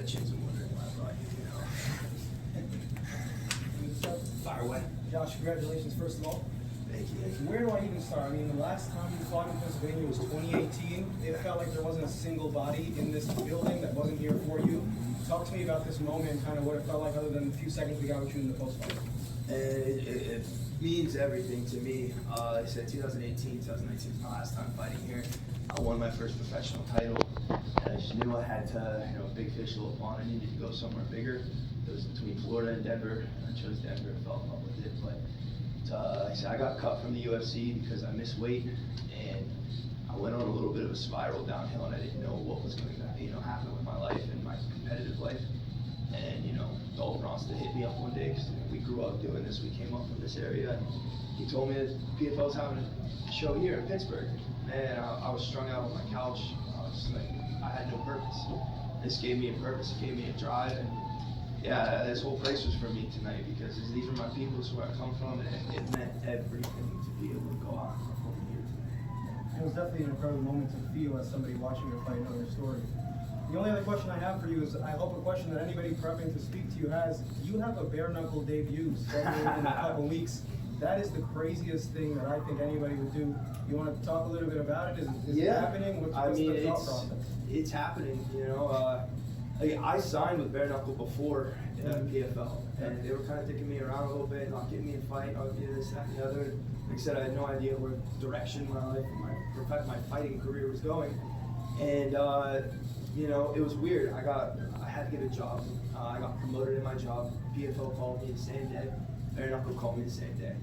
pitching's wondering why I brought you, Fire away. Josh, congratulations, first of all. Thank you. Where do I even start? I mean, the last time you fought in Pennsylvania was 2018. It felt like there wasn't a single body in this building that wasn't here for you. Talk to me about this moment, kind of what it felt like other than the few seconds we got with you in the post-fight. It means everything to me. I said 2018, 2019 was my last time fighting here. I won my first professional title. And I just knew I had to, big fish, little pond. I needed to go somewhere bigger. It was between Florida and Denver. I chose Denver, fell in love with it. But like I said, I got cut from the UFC because I missed weight, and I went on a little bit of a spiral downhill, and I didn't know what was going to happen with my life and my competitive life. And Dalton Rosta hit me up one day because we grew up doing this. We came up from this area, and he told me that PFL was having a show here in Pittsburgh. And I was strung out on my couch. I was like, I had no purpose. This gave me a purpose. It gave me a drive, and yeah, this whole place was for me tonight because these are my people, this is where I come from, and it meant everything to be able to go out and perform here tonight. It was definitely an incredible moment to feel as somebody watching your fight, knowing your story. The only other question I have for you is, I hope a question that anybody prepping to speak to you has. You have a bare knuckle debut scheduled in a couple weeks. That is the craziest thing that I think anybody would do. You want to talk a little bit about it? Is it happening? What's the thought process? It's happening. I signed with bare knuckle before PFL, and they were kind of dicking me around a little bit, not getting me a fight, not getting this, that, and the other. Like I said, I had no idea where direction my life and my fighting career was going, and it was weird. I had to get a job. I got promoted in my job. PFL called me the same day. Bare knuckle called me the same day.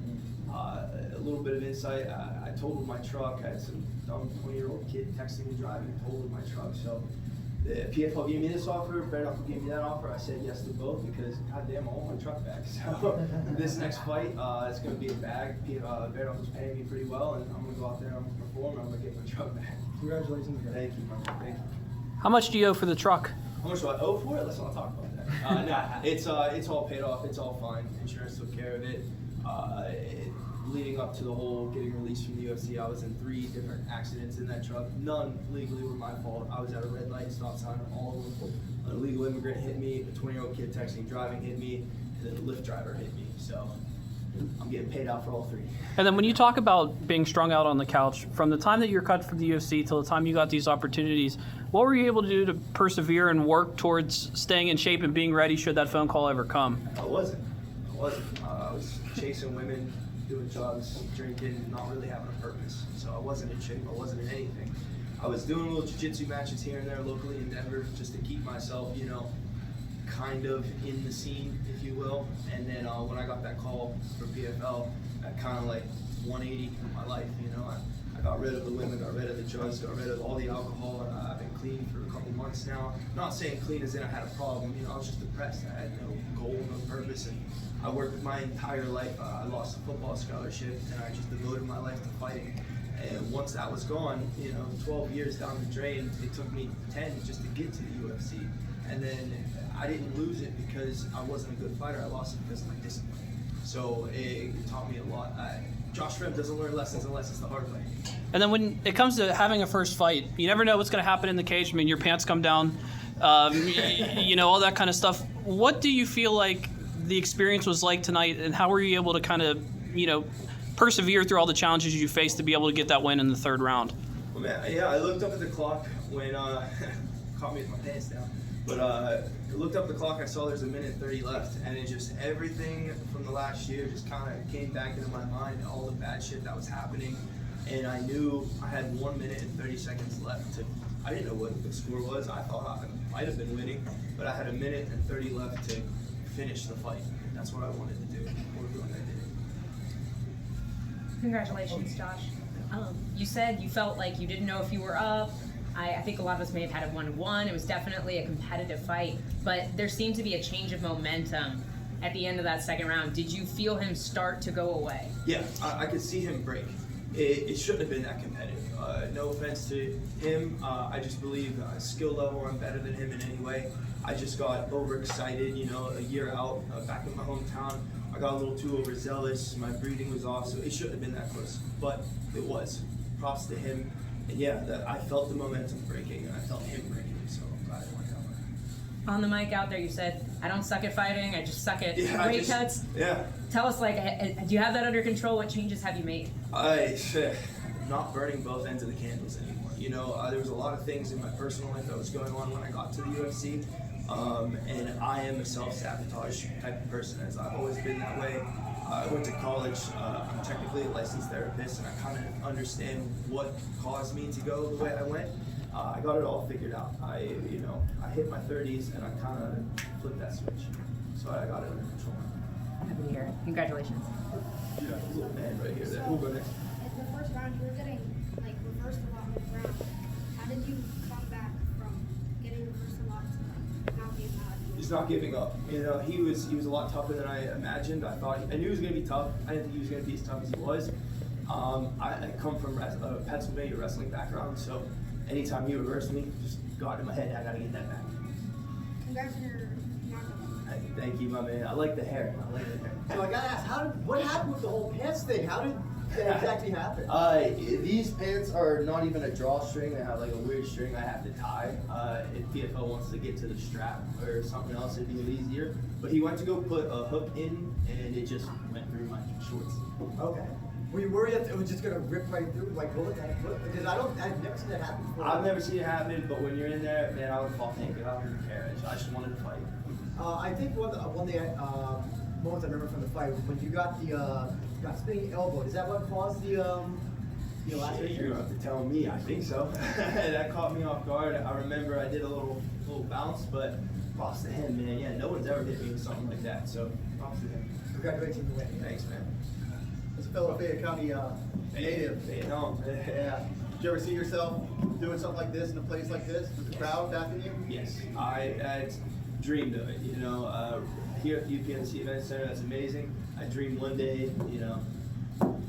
A little bit of insight. I totaled my truck. I had some dumb 20-year-old kid texting me driving, totaled my truck. So the PFL gave me this offer. Bare knuckle gave me that offer. I said yes to both because goddamn, I want my truck back. So this next fight, it's going to be a bag. Bare knuckle's paying me pretty well, and I'm going to go out there and I'm going to perform. And I'm going to get my truck back. Congratulations again. Thank you, man. Thank you. How much do you owe for the truck? How much do I owe for it? Let's not talk about that. No, it's all paid off. It's all fine. Insurance took care of it. Leading up to the whole getting released from the UFC, I was in 3 different accidents in that truck. None legally were my fault. I was at a red light stop sign on all of them. An illegal immigrant hit me, a 20-year-old kid texting driving hit me, and then the Lyft driver hit me. So I'm getting paid out for all 3. And then when you talk about being strung out on the couch, from the time that you're cut from the UFC till the time you got these opportunities, what were you able to do to persevere and work towards staying in shape and being ready should that phone call ever come? I wasn't. I was chasing women, doing drugs, drinking, not really having a purpose. So I wasn't in shape. I wasn't in anything. I was doing little jiu-jitsu matches here and there locally in Denver just to keep myself, kind of in the scene, if you will. And then when I got that call for PFL, that kind of like 180 in my life. I got rid of the women, got rid of the drugs, got rid of all the alcohol. I've been clean for a couple months now. Not saying clean as in I had a problem. I was just depressed. I had no goal, no purpose, and I worked my entire life. I lost a football scholarship, and I just devoted my life to fighting. And once that was gone, 12 years down the drain, it took me 10 just to get to the UFC. And then I didn't lose it because I wasn't a good fighter. I lost it because of my discipline. So it taught me a lot. Josh Fremd doesn't learn lessons unless it's the hard way. And then when it comes to having a first fight, you never know what's going to happen in the cage. I mean, your pants come down, all that kind of stuff. What do you feel like the experience was like tonight, and how were you able to kind of, persevere through all the challenges you faced to be able to get that win in the 3rd round? Well, man, yeah, I looked up at the clock when caught me with my pants down. But I looked up the clock, I saw there's 1:30 left, and it just, everything from the last year just kind of came back into my mind, all the bad shit that was happening, and I knew I had 1 minute and 30 seconds left. I didn't know what the score was. I thought I might have been winning, but I had 1 minute and 30 left to finish the fight. That's what I wanted to do. And I did it. Congratulations, Josh. You said you felt like you didn't know if you were up. I think a lot of us may have had a 1-1. It was definitely a competitive fight, but there seemed to be a change of momentum at the end of that 2nd round. Did you feel him start to go away? Yeah, I could see him break. It shouldn't have been that competitive. No offense to him. I just believe skill level, I'm better than him in any way. I just got overexcited, a year out, back in my hometown. I got a little too overzealous. My breathing was off, so it shouldn't have been that close. But it was. Props to him. And yeah, I felt the momentum breaking, and I felt him breaking, so I'm glad it went that way. on the mic out there, you said, I don't suck at fighting, I just suck at weight cuts. Yeah. Tell us, like, do you have that under control? What changes have you made? Not burning both ends of the candles anymore. You know, there was a lot of things in my personal life that was going on when I got to the UFC. And I am a self-sabotage type of person, as I've always been that way. I went to college. I'm technically a licensed therapist, and I kind of understand what caused me to go the way I went. I got it all figured out. I hit my 30s, and I kind of flipped that switch. So I got it under control. Happy to hear it. Congratulations. Yeah, little man right here. Who'll go next? In the first round, you were getting like reversed a lot in the ground. How did you come back from getting reversed a lot to like not being mad? Just not giving up. You know, he was a lot tougher than I imagined. I knew he was gonna be tough. I didn't think he was gonna be as tough as he was. I come from a Pennsylvania wrestling background, so anytime he reversed me, just got in my head, I gotta get that back. Congrats on your knockout. Thank you, my man. I like the hair. So I gotta ask, what happened with the whole pants thing? How did that exactly happen? These pants are not even a drawstring. They have like a weird string I have to tie. If PFL wants to get to the strap or something else, it'd be easier. But he went to go put a hook in, and it just went through my shorts. Okay. Were you worried that it was just gonna rip right through, like bullet that foot? Because I've never seen that happen before. I've never seen it happen, but when you're in there, man, I would fall naked. I don't even care. I just wanted to fight. I think one of the moments I remember from the fight was when you got spinning elbow. Is that what caused the You're laceration? gonna have to tell me. I think so. That caught me off guard. I remember I did a little bounce, but props to him, man. Yeah, no one's ever hit me with something like that. So props to him. Congratulations on the win. Thanks, man. As a fellow Fayette County native. No. Yeah. Did you ever see yourself doing something like this in a place like this with the crowd backing you? Yes, I dreamed of it. You know, here at UPNC Event Center, that's amazing. I dreamed one day, you know,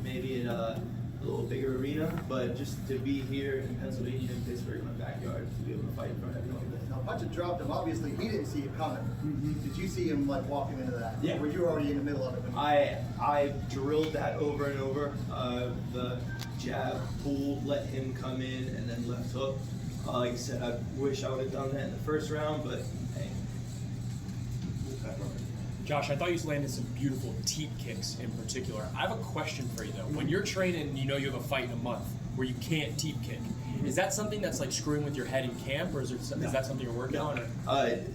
maybe in a little bigger arena, but just to be here in Pennsylvania, in Pittsburgh, in my backyard, to be able to fight in front of everyone like this. Now, Punch dropped him. Obviously, he didn't see it coming. Did you see him like walking into that? Yeah. Were you already in the middle of it? I drilled that over and over. The jab, pull, let him come in, and then left hook. Like I said, I wish I would have done that in the first round, but hey. Josh, I thought you landed some beautiful teep kicks in particular. I have a question for you though. When you're training, you know you have a fight in a month where you can't teep kick. Is that something that's like screwing with your head in camp, or is that something you're working on? Or?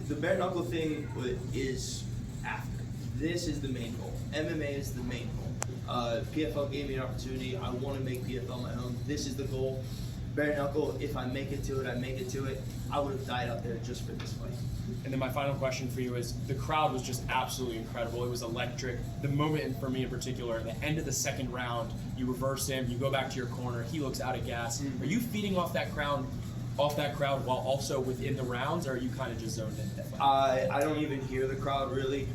The bare knuckle thing is after. This is the main goal. MMA is the main goal. PFL gave me an opportunity. I want to make PFL my own. This is the goal. Bare knuckle, if I make it to it, I make it to it. I would have died out there just for this fight. And then my final question for you is, the crowd was just absolutely incredible. It was electric. The moment for me in particular, the end of the second round, you reverse him, you go back to your corner, he looks out of gas. Are you feeding off that crowd while also within the rounds, or are you kind of just zoned in? I don't even hear the crowd really.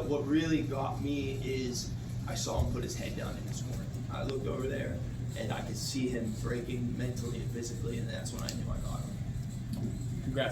What really got me is I saw him put his head down in his corner. I looked over there and I could see him breaking mentally and physically, and that's when I knew I got him.